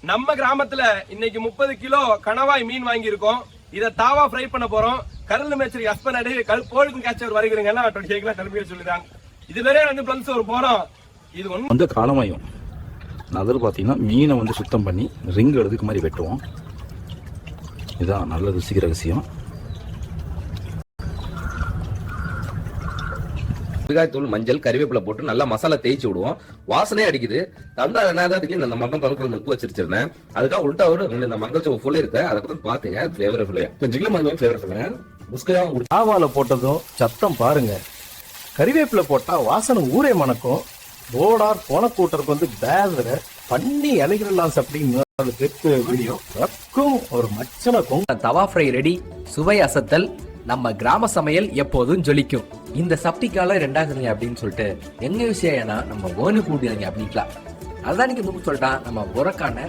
நம்ம கிராமத்துல இன்னைக்கு 30 கிலோ கணவாய் மீன் வாங்கியிருக்கோம். இதை தாவா ஃப்ரை பண்ண போறோம். கருள் மேச்சரி ஹஸ்பண்ட் போல்டன் கேச்சர் வருகிறீங்க 25 கிலோ கிளம்பி சொல்லிடுறாங்க. இதுவரை பிளம்ஸ் ஒரு போறோம். இது வந்து காலமாயும் அதில் பார்த்தீங்கன்னா மீனை வந்து சுத்தம் பண்ணி ரிங் எடுத்துக்கு மாதிரி வெட்டுவோம். இதுதான் நல்ல ருசிக்கிற விஷயம். மிளகாய்த்தூள், மஞ்சள், கறிவேப்பிலை போட்டு நல்லா மசாலா தேய்ச்சி விடுவோம். வாசனையே அடிக்குது. தந்தா என்னதுக்கு இந்த மங்கம் தரப்பு உப்பு வச்சிருச்சிருந்தேன். அதுக்காக உள்டா ஒரு இந்த மங்கள் ஃபுல் இருக்கு. அதை பத்தி பாத்துங்க. ஆவால போட்டதும் சத்தம் பாருங்க. கறிவேப்பிலை போட்டா வாசனை ஊரே மணக்கும். போடார் போன கூட்டருக்கு வந்து பேசுற பண்ணி இலைகளெல்லாம் சாப்பிட்டீங்க. வீடியோ ஒரு மச்சன தவா ஃப்ரை ரெடி. சுவை அசத்தல். நம்ம கிராம சமையல் எப்போதும் ஜொலிக்கும். இந்த சப்டிக்கால ரெண்டாக்குறீங்க அப்படின்னு சொல்லிட்டு எங்க விஷயம் ஏன்னா நம்ம ஓனு கூட்டிடுங்க அப்படின்லாம். அதான் நீங்க சொல்லிட்டான் நம்ம உரக்கான